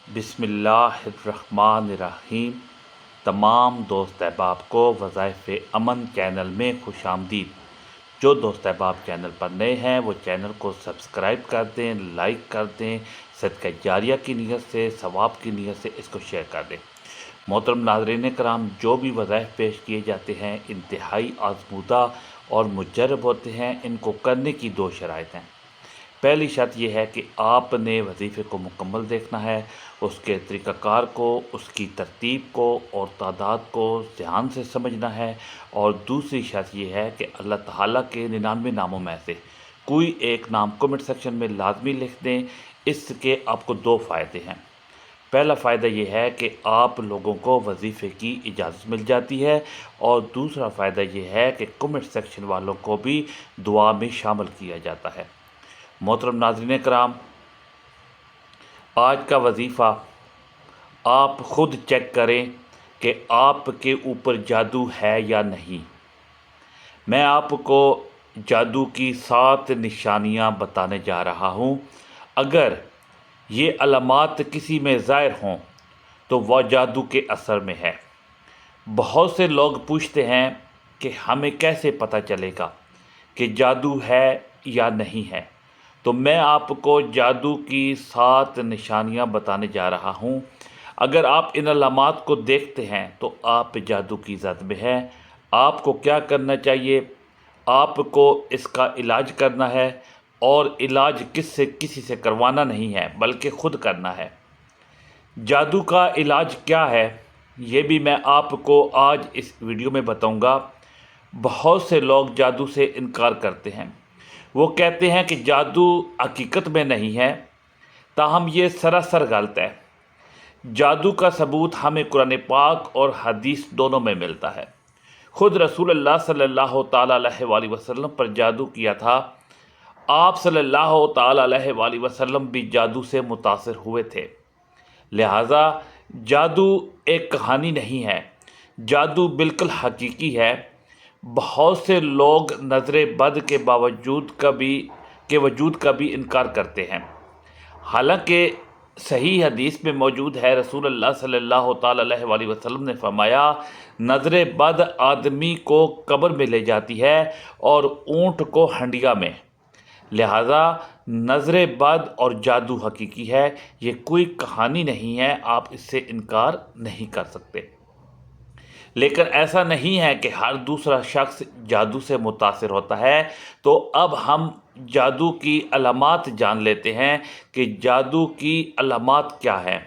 بسم اللہ الرحمن الرحیم۔ تمام دوست احباب کو وظائف امن چینل میں خوش آمدید۔ جو دوست احباب چینل پر نئے ہیں وہ چینل کو سبسکرائب کر دیں، لائک کر دیں، صدقہ جاریہ کی نیت سے، ثواب کی نیت سے اس کو شیئر کر دیں۔ محترم ناظرین کرام، جو بھی وظائف پیش کیے جاتے ہیں انتہائی آزمودہ اور مجرب ہوتے ہیں۔ ان کو کرنے کی دو شرائط ہیں۔ پہلی شرط یہ ہے کہ آپ نے وظیفے کو مکمل دیکھنا ہے، اس کے طریقہ کار کو، اس کی ترتیب کو اور تعداد کو دھیان سے سمجھنا ہے، اور دوسری شرط یہ ہے کہ اللہ تعالیٰ کے 99 ناموں میں سے کوئی ایک نام کمنٹ سیکشن میں لازمی لکھ دیں۔ اس کے آپ کو دو فائدے ہیں۔ پہلا فائدہ یہ ہے کہ آپ لوگوں کو وظیفے کی اجازت مل جاتی ہے، اور دوسرا فائدہ یہ ہے کہ کمنٹ سیکشن والوں کو بھی دعا میں شامل کیا جاتا ہے۔ محترم ناظرین کرام، آج کا وظیفہ آپ خود چیک کریں کہ آپ کے اوپر جادو ہے یا نہیں۔ میں آپ کو جادو کی 7 نشانیاں بتانے جا رہا ہوں۔ اگر یہ علامات کسی میں ظاہر ہوں تو وہ جادو کے اثر میں ہے۔ بہت سے لوگ پوچھتے ہیں کہ ہمیں کیسے پتہ چلے گا کہ جادو ہے یا نہیں ہے، تو میں آپ کو جادو کی 7 نشانیاں بتانے جا رہا ہوں۔ اگر آپ ان علامات کو دیکھتے ہیں تو آپ جادو کی زد میں ہیں۔ آپ کو کیا کرنا چاہیے؟ آپ کو اس کا علاج کرنا ہے، اور علاج کسی سے کروانا نہیں ہے بلکہ خود کرنا ہے۔ جادو کا علاج کیا ہے یہ بھی میں آپ کو آج اس ویڈیو میں بتاؤں گا۔ بہت سے لوگ جادو سے انکار کرتے ہیں۔ وہ کہتے ہیں کہ جادو حقیقت میں نہیں ہے، تاہم یہ سراسر غلط ہے۔ جادو کا ثبوت ہمیں قرآن پاک اور حدیث دونوں میں ملتا ہے۔ خود رسول اللہ صلی اللہ تعالیٰ علیہ وآلہ وسلم پر جادو کیا تھا۔ آپ صلی اللہ تعالیٰ علیہ وآلہ وسلم بھی جادو سے متاثر ہوئے تھے۔ لہٰذا جادو ایک کہانی نہیں ہے، جادو بالکل حقیقی ہے۔ بہت سے لوگ نظر بد کے وجود کا بھی انکار کرتے ہیں، حالانکہ صحیح حدیث میں موجود ہے۔ رسول اللہ صلی اللہ تعالیٰ علیہ وآلہ وسلم نے فرمایا، نظر بد آدمی کو قبر میں لے جاتی ہے اور اونٹ کو ہنڈیا میں۔ لہٰذا نظر بد اور جادو حقیقی ہے، یہ کوئی کہانی نہیں ہے، آپ اس سے انکار نہیں کر سکتے۔ لیکن ایسا نہیں ہے کہ ہر دوسرا شخص جادو سے متاثر ہوتا ہے۔ تو اب ہم جادو کی علامات جان لیتے ہیں کہ جادو کی علامات کیا ہیں۔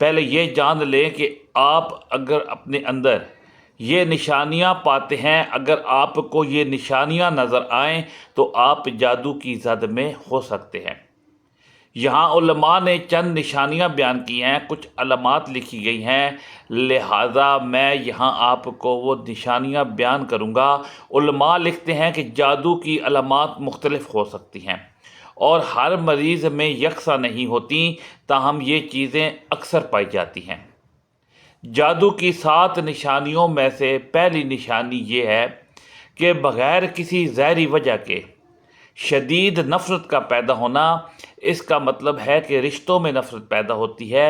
پہلے یہ جان لیں کہ آپ اگر اپنے اندر یہ نشانیاں پاتے ہیں، اگر آپ کو یہ نشانیاں نظر آئیں تو آپ جادو کی زد میں ہو سکتے ہیں۔ یہاں علماء نے چند نشانیاں بیان کی ہیں، کچھ علامات لکھی گئی ہیں، لہٰذا میں یہاں آپ کو وہ نشانیاں بیان کروں گا۔ علماء لکھتے ہیں کہ جادو کی علامات مختلف ہو سکتی ہیں اور ہر مریض میں یکساں نہیں ہوتی، تاہم یہ چیزیں اکثر پائی جاتی ہیں۔ جادو کی 7 نشانیوں میں سے پہلی نشانی یہ ہے کہ بغیر کسی ظاہری وجہ کے شدید نفرت کا پیدا ہونا۔ اس کا مطلب ہے کہ رشتوں میں نفرت پیدا ہوتی ہے۔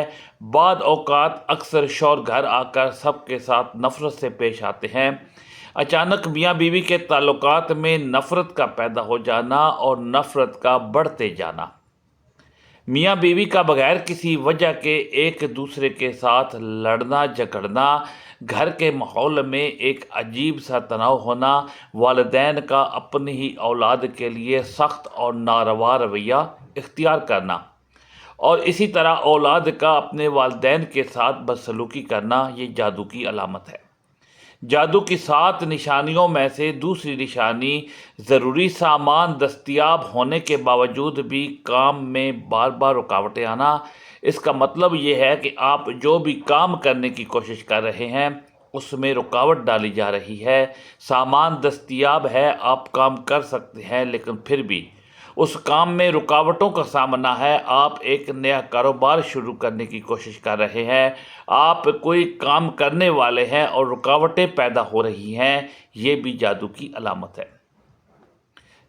بعض اوقات اکثر شوہر گھر آ کر سب کے ساتھ نفرت سے پیش آتے ہیں۔ اچانک میاں بیوی کے تعلقات میں نفرت کا پیدا ہو جانا اور نفرت کا بڑھتے جانا۔ میاں بیوی کا بغیر کسی وجہ کے ایک دوسرے کے ساتھ لڑنا جھگڑنا، گھر کے ماحول میں ایک عجیب سا تناؤ ہونا، والدین کا اپنی ہی اولاد کے لیے سخت اور ناروا رویہ اختیار کرنا، اور اسی طرح اولاد کا اپنے والدین کے ساتھ بدسلوکی کرنا، یہ جادو کی علامت ہے۔ جادو کی 7 نشانیوں میں سے دوسری نشانی ضروری سامان دستیاب ہونے کے باوجود بھی کام میں بار بار رکاوٹیں آنا۔ اس کا مطلب یہ ہے کہ آپ جو بھی کام کرنے کی کوشش کر رہے ہیں اس میں رکاوٹ ڈالی جا رہی ہے۔ سامان دستیاب ہے، آپ کام کر سکتے ہیں، لیکن پھر بھی اس کام میں رکاوٹوں کا سامنا ہے۔ آپ ایک نیا کاروبار شروع کرنے کی کوشش کر رہے ہیں، آپ کوئی کام کرنے والے ہیں اور رکاوٹیں پیدا ہو رہی ہیں، یہ بھی جادو کی علامت ہے۔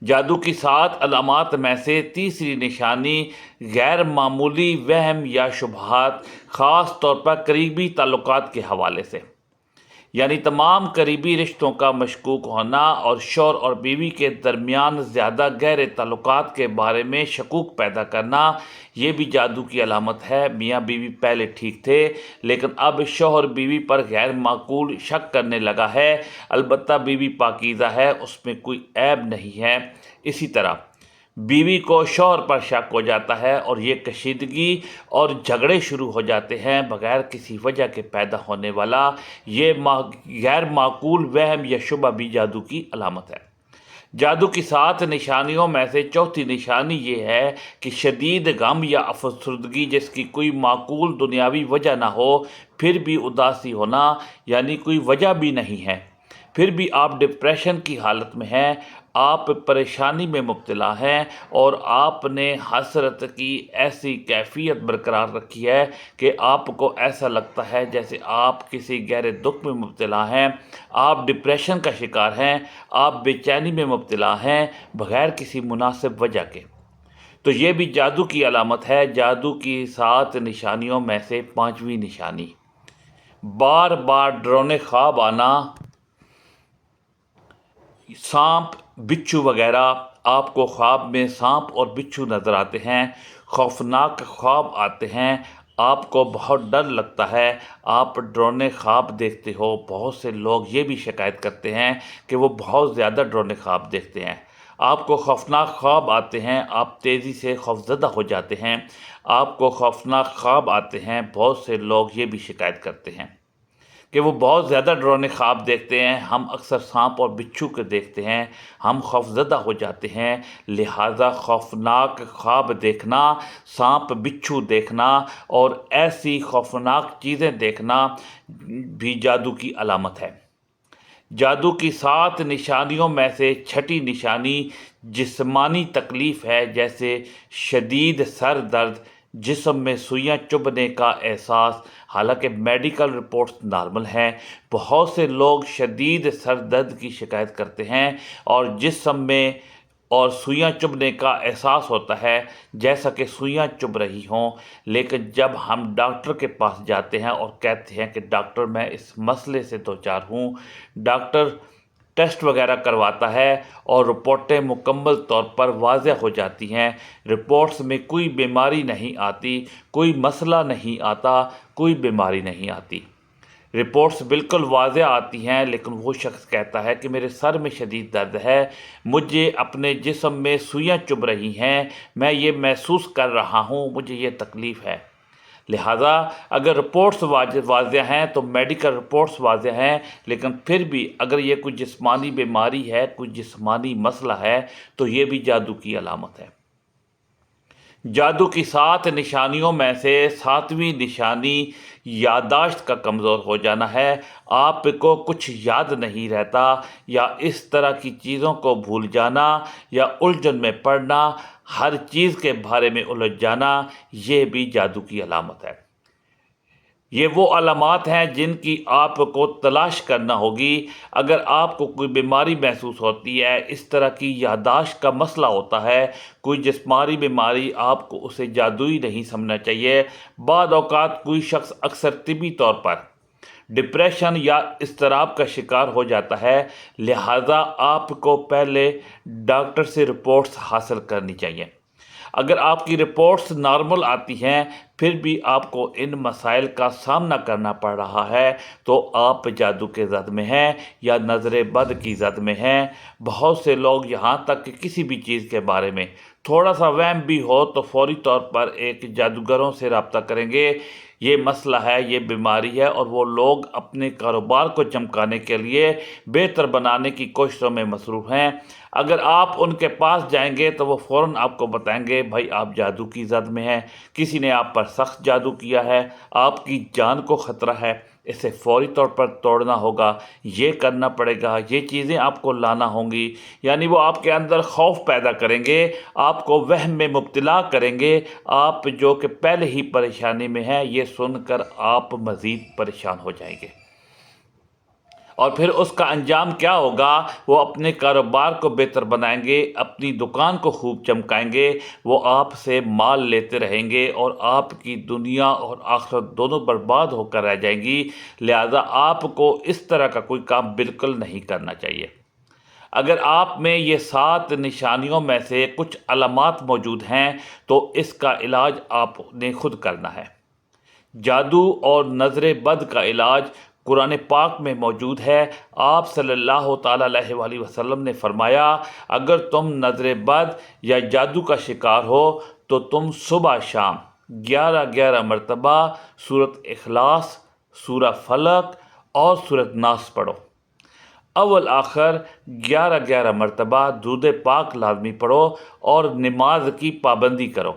جادو کی 7 علامات میں سے تیسری نشانی غیر معمولی وہم یا شبہات، خاص طور پر قریبی تعلقات کے حوالے سے، یعنی تمام قریبی رشتوں کا مشکوک ہونا اور شوہر اور بیوی کے درمیان زیادہ گہرے تعلقات کے بارے میں شکوک پیدا کرنا، یہ بھی جادو کی علامت ہے۔ میاں بیوی پہلے ٹھیک تھے لیکن اب شوہر بیوی پر غیر معقول شک کرنے لگا ہے، البتہ بیوی پاکیزہ ہے، اس میں کوئی عیب نہیں ہے۔ اسی طرح بیوی کو شوہر پر شک ہو جاتا ہے اور یہ کشیدگی اور جھگڑے شروع ہو جاتے ہیں بغیر کسی وجہ کے پیدا ہونے والا یہ غیر معقول وہم یا شبہ بھی جادو کی علامت ہے۔ جادو کی 7 نشانیوں میں سے چوتھی نشانی یہ ہے کہ شدید غم یا افسردگی جس کی کوئی معقول دنیاوی وجہ نہ ہو، پھر بھی اداسی ہونا، یعنی کوئی وجہ بھی نہیں ہے، پھر بھی آپ ڈپریشن کی حالت میں ہیں، آپ پریشانی میں مبتلا ہیں اور آپ نے حسرت کی ایسی کیفیت برقرار رکھی ہے کہ آپ کو ایسا لگتا ہے جیسے آپ کسی گہرے دکھ میں مبتلا ہیں، آپ ڈپریشن کا شکار ہیں، آپ بے چینی میں مبتلا ہیں بغیر کسی مناسب وجہ کے، تو یہ بھی جادو کی علامت ہے۔ جادو کی 7 نشانیوں میں سے 5ویں نشانی بار بار ڈراؤنے خواب آنا، سانپ، بچھو وغیرہ، آپ کو خواب میں سانپ اور بچھو نظر آتے ہیں، خوفناک خواب آتے ہیں، آپ کو بہت ڈر لگتا ہے، آپ ڈراؤنے خواب دیکھتے ہو۔ بہت سے لوگ یہ بھی شکایت کرتے ہیں کہ وہ بہت زیادہ ڈراؤنے خواب دیکھتے ہیں، آپ کو خوفناک خواب آتے ہیں، آپ تیزی سے خوفزدہ ہو جاتے ہیں، آپ کو خوفناک خواب آتے ہیں۔ بہت سے لوگ یہ بھی شکایت کرتے ہیں کہ وہ بہت زیادہ ڈراؤنے خواب دیکھتے ہیں، ہم اکثر سانپ اور بچھو کے دیکھتے ہیں، ہم خوفزدہ ہو جاتے ہیں، لہٰذا خوفناک خواب دیکھنا، سانپ بچھو دیکھنا اور ایسی خوفناک چیزیں دیکھنا بھی جادو کی علامت ہے۔ جادو کی 7 نشانیوں میں سے 6ٹھی نشانی جسمانی تکلیف ہے، جیسے شدید سر درد، جسم میں سوئیاں چبھنے کا احساس، حالانکہ میڈیکل رپورٹس نارمل ہیں۔ بہت سے لوگ شدید سر درد کی شکایت کرتے ہیں اور جسم میں اور سوئیاں چبھنے کا احساس ہوتا ہے جیسا کہ سوئیاں چبھ رہی ہوں، لیکن جب ہم ڈاکٹر کے پاس جاتے ہیں اور کہتے ہیں کہ ڈاکٹر میں اس مسئلے سے دوچار ہوں، ڈاکٹر ٹیسٹ وغیرہ کرواتا ہے اور رپورٹیں مکمل طور پر واضح ہو جاتی ہیں، رپورٹس میں کوئی بیماری نہیں آتی، کوئی مسئلہ نہیں آتا، کوئی بیماری نہیں آتی، رپورٹس بالکل واضح آتی ہیں، لیکن وہ شخص کہتا ہے کہ میرے سر میں شدید درد ہے، مجھے اپنے جسم میں سوئیاں چبھ رہی ہیں، میں یہ محسوس کر رہا ہوں، مجھے یہ تکلیف ہے۔ لہٰذا اگر رپورٹس واضح ہیں تو میڈیکل رپورٹس واضح ہیں، لیکن پھر بھی اگر یہ کوئی جسمانی بیماری ہے، کوئی جسمانی مسئلہ ہے تو یہ بھی جادو کی علامت ہے۔ جادو کی 7 نشانیوں میں سے 7ویں نشانی یادداشت کا کمزور ہو جانا ہے، آپ کو کچھ یاد نہیں رہتا یا اس طرح کی چیزوں کو بھول جانا یا الجھن میں پڑنا، ہر چیز کے بارے میں الجھ جانا، یہ بھی جادو کی علامت ہے۔ یہ وہ علامات ہیں جن کی آپ کو تلاش کرنا ہوگی۔ اگر آپ کو کوئی بیماری محسوس ہوتی ہے، اس طرح کی یادداشت کا مسئلہ ہوتا ہے، کوئی جسمانی بیماری، آپ کو اسے جادوئی نہیں سمجھنا چاہیے۔ بعض اوقات کوئی شخص اکثر طبی طور پر ڈپریشن یا اضطراب کا شکار ہو جاتا ہے، لہٰذا آپ کو پہلے ڈاکٹر سے رپورٹس حاصل کرنی چاہیے۔ اگر آپ کی رپورٹس نارمل آتی ہیں پھر بھی آپ کو ان مسائل کا سامنا کرنا پڑ رہا ہے تو آپ جادو کے زد میں ہیں یا نظر بد کی زد میں ہیں۔ بہت سے لوگ یہاں تک کہ کسی بھی چیز کے بارے میں تھوڑا سا وہم بھی ہو تو فوری طور پر ایک جادوگروں سے رابطہ کریں گے، یہ مسئلہ ہے، یہ بیماری ہے، اور وہ لوگ اپنے کاروبار کو چمکانے کے لیے بہتر بنانے کی کوششوں میں مصروف ہیں۔ اگر آپ ان کے پاس جائیں گے تو وہ فوراً آپ کو بتائیں گے بھائی آپ جادو کی زد میں ہیں، کسی نے آپ پر سخت جادو کیا ہے، آپ کی جان کو خطرہ ہے، اسے فوری طور پر توڑنا ہوگا، یہ کرنا پڑے گا، یہ چیزیں آپ کو لانا ہوں گی، یعنی وہ آپ کے اندر خوف پیدا کریں گے، آپ کو وہم میں مبتلا کریں گے، آپ جو کہ پہلے ہی پریشانی میں ہیں، یہ سن کر آپ مزید پریشان ہو جائیں گے۔ اور پھر اس کا انجام کیا ہوگا؟ وہ اپنے کاروبار کو بہتر بنائیں گے، اپنی دکان کو خوب چمکائیں گے، وہ آپ سے مال لیتے رہیں گے اور آپ کی دنیا اور آخرت دونوں برباد ہو کر رہ جائیں گی۔ لہذا آپ کو اس طرح کا کوئی کام بالکل نہیں کرنا چاہیے۔ اگر آپ میں یہ 7 نشانیوں میں سے کچھ علامات موجود ہیں تو اس کا علاج آپ نے خود کرنا ہے۔ جادو اور نظر بد کا علاج قرآن پاک میں موجود ہے۔ آپ صلی اللہ تعالیٰ علیہ وآلہ وسلم نے فرمایا، اگر تم نظر بد یا جادو کا شکار ہو تو تم صبح شام 11 مرتبہ سورۃ اخلاص، سورہ فلق اور سورۃ ناس پڑھو۔ اول آخر 11 مرتبہ درود پاک لازمی پڑھو اور نماز کی پابندی کرو۔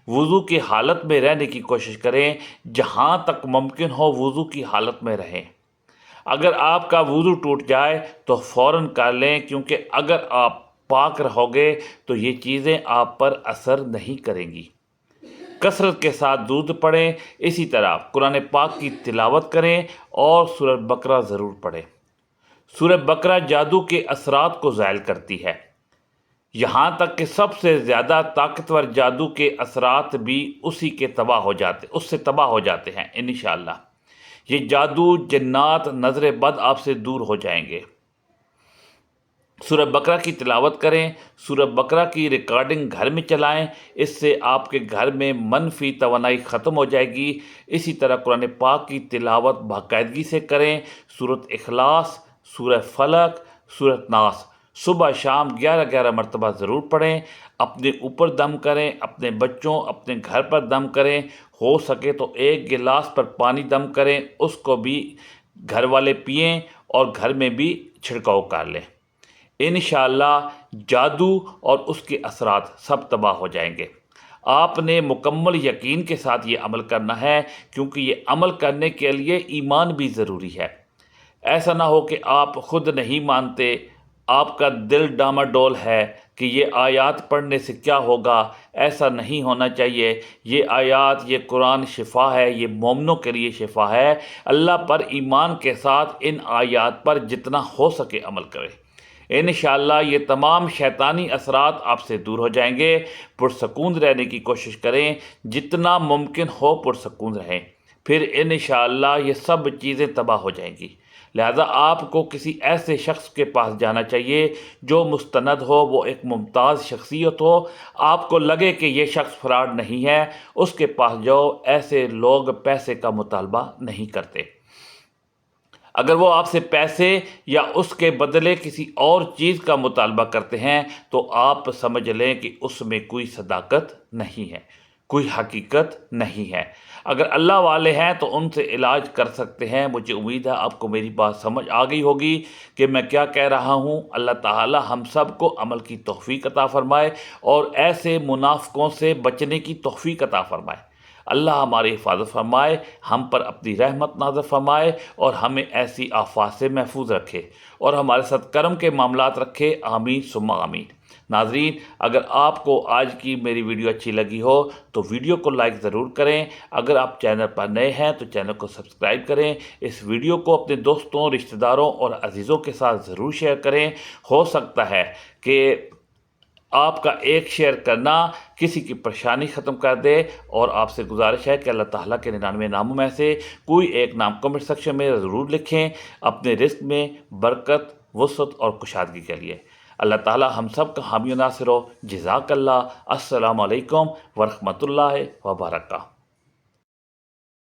وضو کی حالت میں رہنے کی کوشش کریں، جہاں تک ممکن ہو وضو کی حالت میں رہیں۔ اگر آپ کا وضو ٹوٹ جائے تو فوراً کر لیں، کیونکہ اگر آپ پاک رہو گے تو یہ چیزیں آپ پر اثر نہیں کریں گی۔ کثرت کے ساتھ درود پڑھیں، اسی طرح قرآن پاک کی تلاوت کریں اور سورہ بقرہ ضرور پڑھیں۔ سورہ بقرہ جادو کے اثرات کو زائل کرتی ہے، یہاں تک کہ سب سے زیادہ طاقتور جادو کے اثرات بھی اس سے تباہ ہو جاتے ہیں انشاءاللہ۔ یہ جادو، جنات، نظر بد آپ سے دور ہو جائیں گے۔ سورہ بقرہ کی تلاوت کریں، سورہ بقرہ کی ریکارڈنگ گھر میں چلائیں، اس سے آپ کے گھر میں منفی توانائی ختم ہو جائے گی۔ اسی طرح قرآن پاک کی تلاوت باقاعدگی سے کریں، سورۃ اخلاص، سورہ فلق، سورۃ ناس صبح شام 11 مرتبہ ضرور پڑھیں۔ اپنے اوپر دم کریں، اپنے بچوں، اپنے گھر پر دم کریں، ہو سکے تو 1 گلاس پر پانی دم کریں، اس کو بھی گھر والے پئیں اور گھر میں بھی چھڑکاؤ کر لیں۔ انشاءاللہ جادو اور اس کے اثرات سب تباہ ہو جائیں گے۔ آپ نے مکمل یقین کے ساتھ یہ عمل کرنا ہے، کیونکہ یہ عمل کرنے کے لیے ایمان بھی ضروری ہے۔ ایسا نہ ہو کہ آپ خود نہیں مانتے، آپ کا دل ڈاماڈول ہے کہ یہ آیات پڑھنے سے کیا ہوگا۔ ایسا نہیں ہونا چاہیے۔ یہ آیات، یہ قرآن شفا ہے، یہ مومنوں کے لیے شفا ہے۔ اللہ پر ایمان کے ساتھ ان آیات پر جتنا ہو سکے عمل کریں۔ انشاءاللہ یہ تمام شیطانی اثرات آپ سے دور ہو جائیں گے۔ پرسکون رہنے کی کوشش کریں، جتنا ممکن ہو پرسکون رہیں، پھر انشاءاللہ یہ سب چیزیں تباہ ہو جائیں گی۔ لہذا آپ کو کسی ایسے شخص کے پاس جانا چاہیے جو مستند ہو، وہ ایک ممتاز شخصیت ہو، آپ کو لگے کہ یہ شخص فراڈ نہیں ہے، اس کے پاس جاؤ۔ ایسے لوگ پیسے کا مطالبہ نہیں کرتے۔ اگر وہ آپ سے پیسے یا اس کے بدلے کسی اور چیز کا مطالبہ کرتے ہیں تو آپ سمجھ لیں کہ اس میں کوئی صداقت نہیں ہے، کوئی حقیقت نہیں ہے۔ اگر اللہ والے ہیں تو ان سے علاج کر سکتے ہیں۔ مجھے امید ہے آپ کو میری بات سمجھ آ گئی ہوگی کہ میں کیا کہہ رہا ہوں۔ اللہ تعالی ہم سب کو عمل کی توفیق عطا فرمائے اور ایسے منافقوں سے بچنے کی توفیق عطا فرمائے۔ اللہ ہماری حفاظت فرمائے، ہم پر اپنی رحمت نازل فرمائے اور ہمیں ایسی آفات سے محفوظ رکھے اور ہمارے ساتھ کرم کے معاملات رکھے۔ آمین ثم آمین۔ ناظرین، اگر آپ کو آج کی میری ویڈیو اچھی لگی ہو تو ویڈیو کو لائک ضرور کریں۔ اگر آپ چینل پر نئے ہیں تو چینل کو سبسکرائب کریں۔ اس ویڈیو کو اپنے دوستوں، رشتہ داروں اور عزیزوں کے ساتھ ضرور شیئر کریں۔ ہو سکتا ہے کہ آپ کا ایک شیئر کرنا کسی کی پریشانی ختم کر دے، اور آپ سے گزارش ہے کہ اللہ تعالیٰ کے 99 ناموں میں سے کوئی ایک نام کمنٹ سیکشن میں ضرور لکھیں اپنے رزق میں برکت، وسعت اور کشادگی کے لیے۔ اللہ تعالیٰ ہم سب کا حامی و ناصر ہو۔ جزاک اللہ۔ السلام علیکم ورحمۃ اللہ وبرکاتہ۔